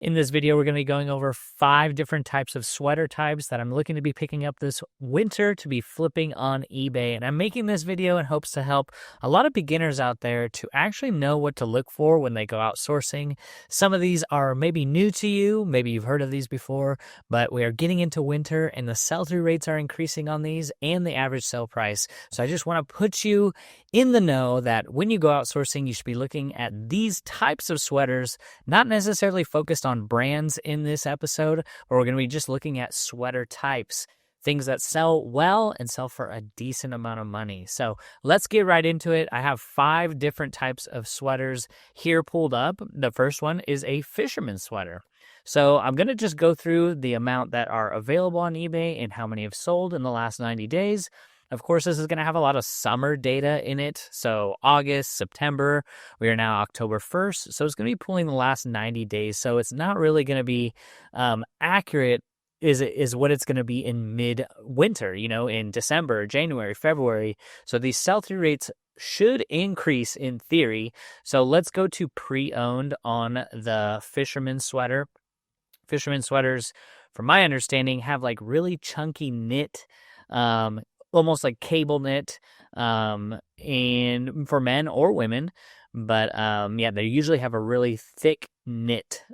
In this video, we're going to be going over 5 different types of sweater types that I'm looking to be picking up this winter to be flipping on eBay. And I'm making this video in hopes to help a lot of beginners out there to actually know what to look for when they go out sourcing. Some of these are maybe new to you. Maybe you've heard of these before, but we are getting into winter and the sell-through rates are increasing on these and the average sale price. So I just want to put you in the know that when you go out sourcing, you should be looking at these types of sweaters, not necessarily focused on brands in this episode, but we're going to be just looking at sweater types, things that sell well and sell for a decent amount of money. So let's get right into it. I have 5 different types of sweaters here pulled up. The first one is a fisherman sweater. So I'm going to just go through the amount that are available on eBay and how many have sold in the last 90 days. Of course, this is going to have a lot of summer data in it. So August, September, we are now October 1st. So it's going to be pulling the last 90 days. So it's not really going to be accurate is what it's going to be in mid-winter, in December, January, February. So these sell-through rates should increase in theory. So let's go to pre-owned on the fisherman sweater. Fisherman sweaters, from my understanding, have like really chunky knit, almost like cable knit, and for men or women, but they usually have a really thick knit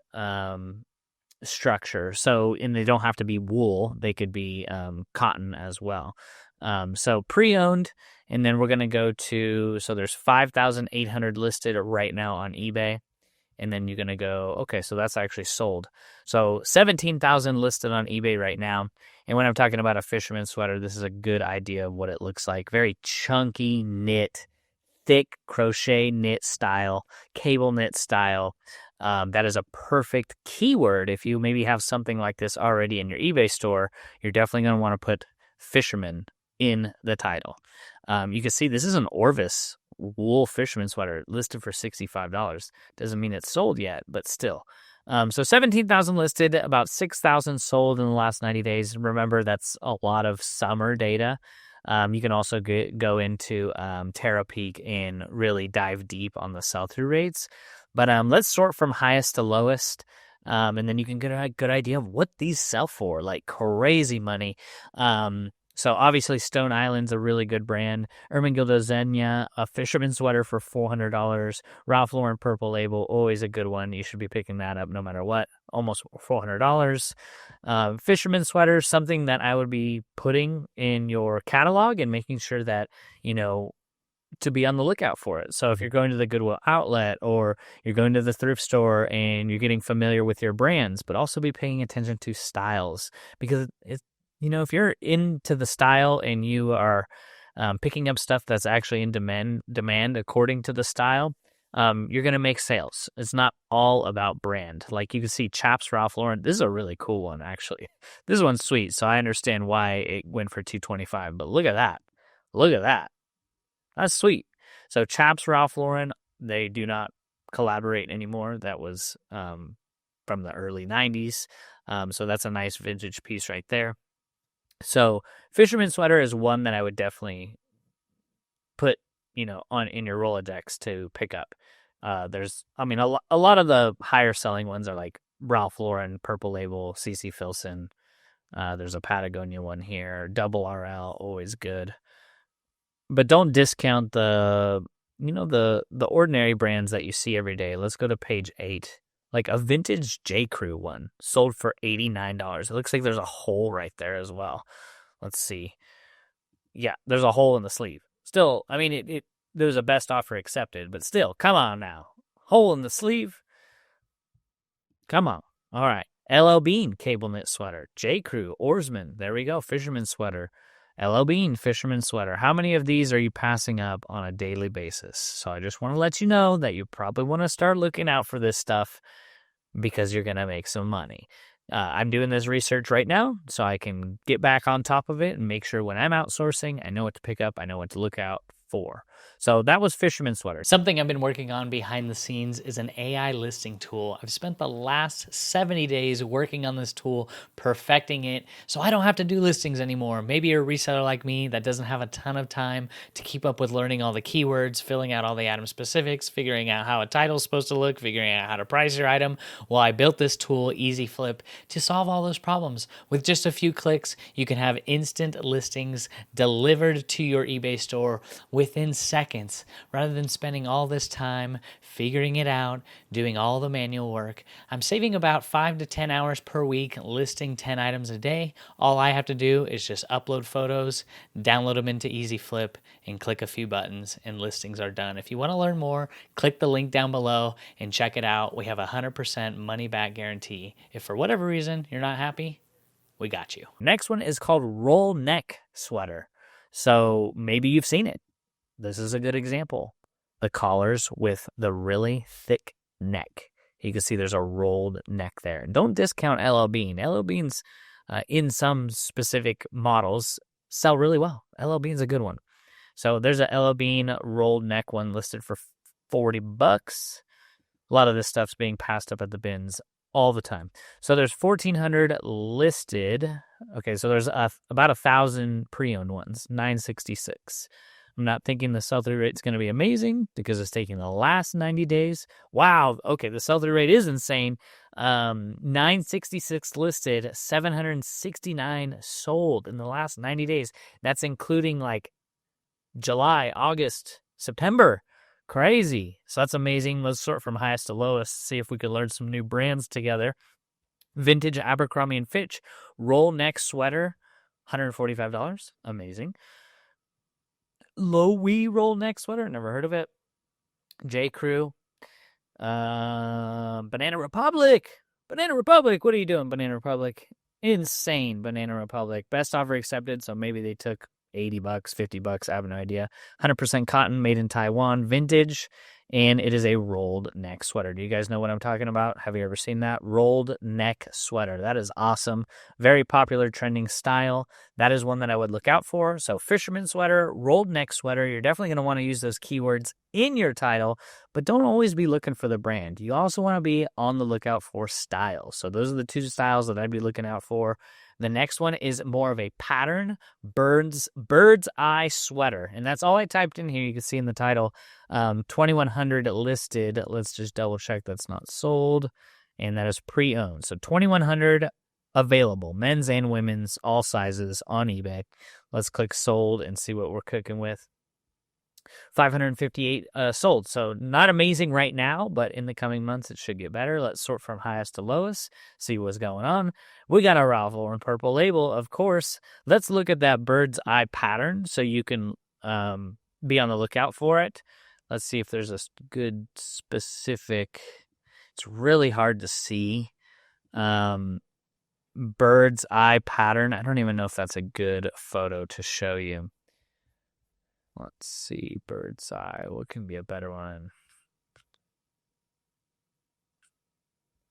structure. So, and they don't have to be wool; they could be cotton as well. So pre-owned, and then we're gonna go to. So there's 5,800 listed right now on eBay. And then you're going to go, okay, so that's actually sold. So 17,000 listed on eBay right now. And when I'm talking about a fisherman sweater, this is a good idea of what it looks like. Very chunky knit, thick crochet knit style, cable knit style. That is a perfect keyword. If you maybe have something like this already in your eBay store, you're definitely going to want to put fisherman in the title. You can see this is an Orvis wool fisherman sweater listed for $65. Doesn't mean it's sold yet, but still. So 17,000 listed, about 6,000 sold in the last 90 days. Remember, that's a lot of summer data. You can also go into Terapeak and really dive deep on the sell-through rates. But let's sort from highest to lowest. And then you can get a good idea of what these sell for, like crazy money. So obviously Stone Island's a really good brand. Ermenegildo Zegna, a fisherman sweater for $400. Ralph Lauren Purple Label, always a good one. You should be picking that up no matter what. Almost $400. Fisherman sweater, something that I would be putting in your catalog and making sure that, to be on the lookout for it. So if you're going to the Goodwill outlet or you're going to the thrift store and you're getting familiar with your brands, but also be paying attention to styles, because if you're into the style and you are picking up stuff that's actually in demand according to the style, you're going to make sales. It's not all about brand. Like you can see Chaps Ralph Lauren. This is a really cool one, actually. This one's sweet, so I understand why it went for $225. But look at that. Look at that. That's sweet. So Chaps Ralph Lauren, they do not collaborate anymore. That was from the early 90s. So that's a nice vintage piece right there. So fisherman sweater is one that I would definitely put, on in your Rolodex to pick up. A lot of the higher selling ones are like Ralph Lauren, Purple Label, CC Filson. There's a Patagonia one here, Double RL, always good. But don't discount the ordinary brands that you see every day. Let's go to page 8. Like a vintage J. Crew one sold for $89. It looks like there's a hole right there as well. Let's see. Yeah, there's a hole in the sleeve. Still, there's a best offer accepted, but still, come on now. Hole in the sleeve? Come on. All right. LL Bean cable knit sweater. J. Crew, Oarsman. There we go. Fisherman sweater. LL Bean fisherman sweater. How many of these are you passing up on a daily basis? So I just want to let you know that you probably want to start looking out for this stuff because you're going to make some money. I'm doing this research right now so I can get back on top of it and make sure when I'm outsourcing, I know what to pick up. I know what to look out 4. So that was Fisherman Sweater. Something I've been working on behind the scenes is an AI listing tool. I've spent the last 70 days working on this tool, perfecting it, so I don't have to do listings anymore. Maybe you're a reseller like me that doesn't have a ton of time to keep up with learning all the keywords, filling out all the item specifics, figuring out how a title's supposed to look, figuring out how to price your item. Well, I built this tool, Easy Flip, to solve all those problems. With just a few clicks, you can have instant listings delivered to your eBay store within seconds, rather than spending all this time figuring it out, doing all the manual work. I'm saving about 5 to 10 hours per week listing 10 items a day. All I have to do is just upload photos, download them into Easy Flip, and click a few buttons, and listings are done. If you want to learn more, click the link down below and check it out. We have a 100% money back guarantee. If for whatever reason you're not happy, we got you. Next one is called roll neck sweater. So maybe you've seen it. This is a good example. The collars with the really thick neck. You can see there's a rolled neck there. And don't discount LL Bean. LL Beans, in some specific models, sell really well. LL Bean's a good one. So there's a LL Bean rolled neck one listed for $40. A lot of this stuff's being passed up at the bins all the time. So there's 1,400 listed. Okay, so there's about 1,000 pre-owned ones, 966. I'm not thinking the sell-through rate's going to be amazing because it's taking the last 90 days. Wow, okay, the sell-through rate is insane. 966 listed, 769 sold in the last 90 days. That's including like July, August, September. Crazy. So that's amazing. Let's sort from highest to lowest, see if we could learn some new brands together. Vintage Abercrombie & Fitch roll neck sweater, $145. Amazing. Low wee roll neck sweater, never heard of it. J. Crew. Banana Republic. Banana Republic. What are you doing, Banana Republic? Insane, Banana Republic. Best offer accepted, so maybe they took $80, $50. I have no idea. 100% cotton, made in Taiwan, vintage, and it is a rolled neck sweater. Do you guys know what I'm talking about? Have you ever seen that? Rolled neck sweater. That is awesome. Very popular, trending style. That is one that I would look out for. So fisherman sweater, rolled neck sweater. You're definitely going to want to use those keywords in your title, but don't always be looking for the brand. You also want to be on the lookout for style. So those are the two styles that I'd be looking out for. The next one is more of a pattern, bird's eye sweater. And that's all I typed in here. You can see in the title, 2,100 listed. Let's just double check that's not sold. And that is pre-owned. So 2,100 available, men's and women's, all sizes on eBay. Let's click sold and see what we're cooking with. 558 sold. So not amazing right now, but in the coming months it should get better. Let's sort from highest to lowest, see what's going on. We got our Ralph Lauren purple label, of course. Let's look at that bird's eye pattern so you can be on the lookout for it. Let's see if there's a good specific. It's really hard to see. Bird's eye pattern. I don't even know if that's a good photo to show you. Let's see, bird's eye. What can be a better one?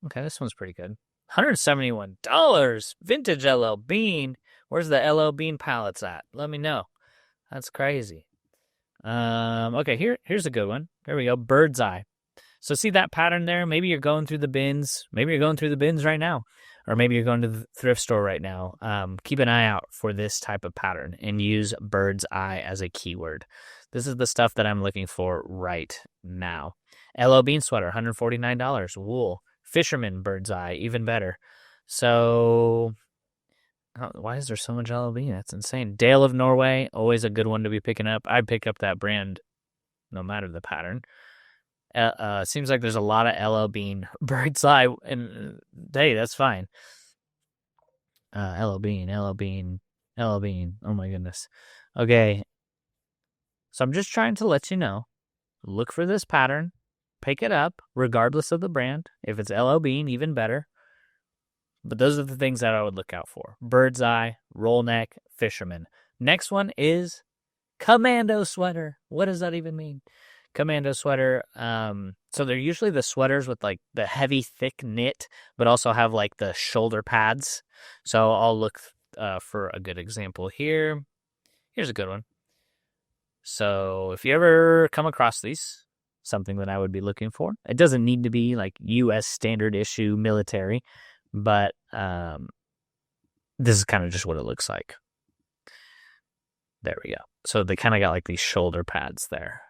Okay, this one's pretty good. $171. Vintage LL Bean. Where's the LL Bean palettes at? Let me know. That's crazy. Okay, here's a good one. There we go. Bird's eye. So see that pattern there? Maybe you're going through the bins. Maybe you're going through the bins right now. Or maybe you're going to the thrift store right now. Keep an eye out for this type of pattern and use bird's eye as a keyword. This is the stuff that I'm looking for right now. LL Bean sweater, $149. Wool. Fisherman bird's eye, even better. So, why is there so much LL Bean? That's insane. Dale of Norway, always a good one to be picking up. I'd pick up that brand no matter the pattern. Seems like there's a lot of LL Bean bird's eye, and hey, that's fine. LL Bean. Oh my goodness. Okay. So I'm just trying to let you know, look for this pattern, pick it up, regardless of the brand. If it's LL Bean, even better. But those are the things that I would look out for. Bird's eye, roll neck, fisherman. Next one is Commando sweater. What does that even mean? Commando sweater. So they're usually the sweaters with like the heavy, thick knit, but also have like the shoulder pads. So I'll look for a good example here. Here's a good one. So if you ever come across these, something that I would be looking for. It doesn't need to be like U.S. standard issue military, but this is kind of just what it looks like. There we go. So they kind of got like these shoulder pads there.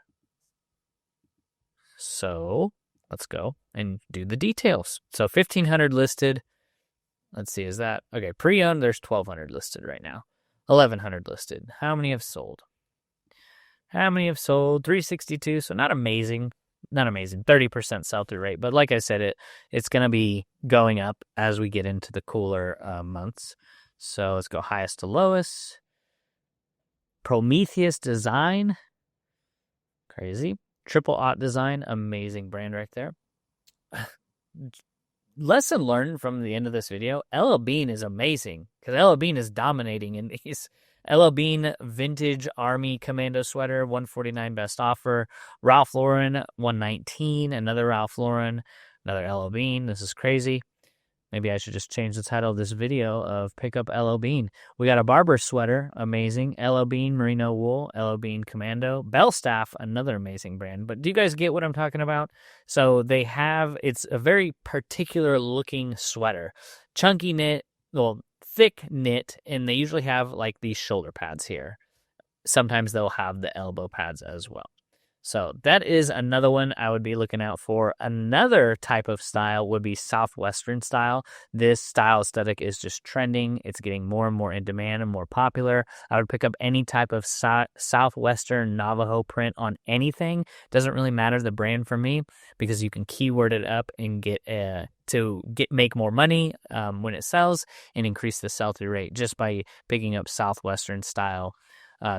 So let's go and do the details. So 1,500 listed. Let's see, is that okay? Pre-owned, there's 1,200 listed right now. 1,100 listed. How many have sold? 362. So not amazing. 30% sell-through rate. But like I said, it's going to be going up as we get into the cooler months. So let's go highest to lowest. Prometheus Design. Crazy. Triple Aught Design. Amazing brand right there. Lesson learned from the end of this video. LL Bean is amazing because LL Bean is dominating in these. LL Bean Vintage Army Commando Sweater, $149 best offer. Ralph Lauren, $119. Another Ralph Lauren, another LL Bean. This is crazy. Maybe I should just change the title of this video of Pick Up LL Bean. We got a Barber Sweater, amazing. LL Bean Merino Wool, LL Bean Commando. Bellstaff, another amazing brand. But do you guys get what I'm talking about? So they have, it's a very particular looking sweater. Chunky knit, well, thick knit, and they usually have like these shoulder pads here. Sometimes they'll have the elbow pads as well. So that is another one I would be looking out for. Another type of style would be Southwestern style. This style aesthetic is just trending. It's getting more and more in demand and more popular. I would pick up any type of Southwestern Navajo print on anything. Doesn't really matter the brand for me because you can keyword it up and make more money when it sells and increase the sell-through rate just by picking up Southwestern style.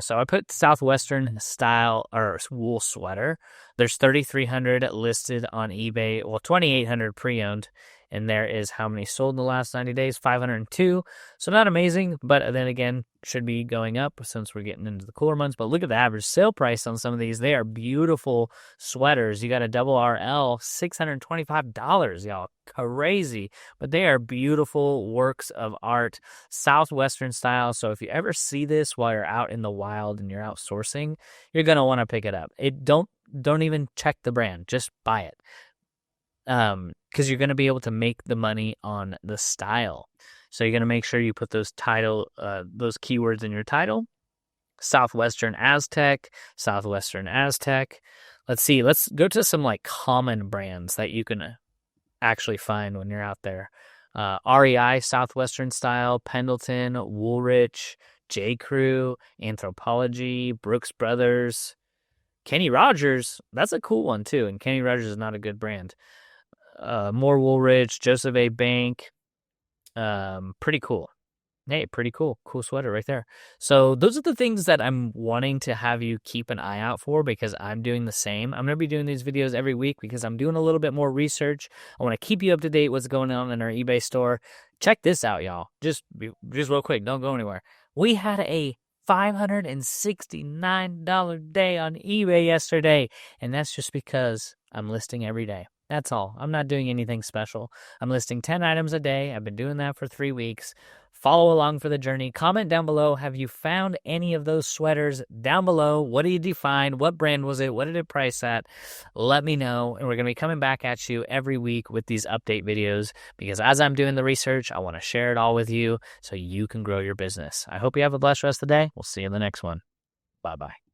So I put Southwestern style or wool sweater. There's 3,300 listed on eBay. Well, 2,800 pre-owned. And there is how many sold in the last 90 days? 502. So not amazing, but then again, should be going up since we're getting into the cooler months. But look at the average sale price on some of these. They are beautiful sweaters. You got a double RL, $625, y'all. Crazy. But they are beautiful works of art, Southwestern style. So if you ever see this while you're out in the wild and you're out sourcing, you're going to want to pick it up. Don't even check the brand. Just buy it. Because you're going to be able to make the money on the style. So you're going to make sure you put those those keywords in your title. Southwestern Aztec. Let's see. Let's go to some like common brands that you can actually find when you're out there. REI Southwestern style, Pendleton, Woolrich, J. Crew, Anthropology, Brooks Brothers, Kenny Rogers. That's a cool one too. And Kenny Rogers is not a good brand. More Woolrich, Joseph A. Bank. Pretty cool. Hey, pretty cool. Cool sweater right there. So those are the things that I'm wanting to have you keep an eye out for because I'm doing the same. I'm going to be doing these videos every week because I'm doing a little bit more research. I want to keep you up to date what's going on in our eBay store. Check this out, y'all. Just real quick. Don't go anywhere. We had a $569 day on eBay yesterday, and that's just because I'm listing every day. That's all. I'm not doing anything special. I'm listing 10 items a day. I've been doing that for 3 weeks. Follow along for the journey. Comment down below. Have you found any of those sweaters down below? What did you find? What brand was it? What did it price at? Let me know. And we're going to be coming back at you every week with these update videos because as I'm doing the research, I want to share it all with you so you can grow your business. I hope you have a blessed rest of the day. We'll see you in the next one. Bye-bye.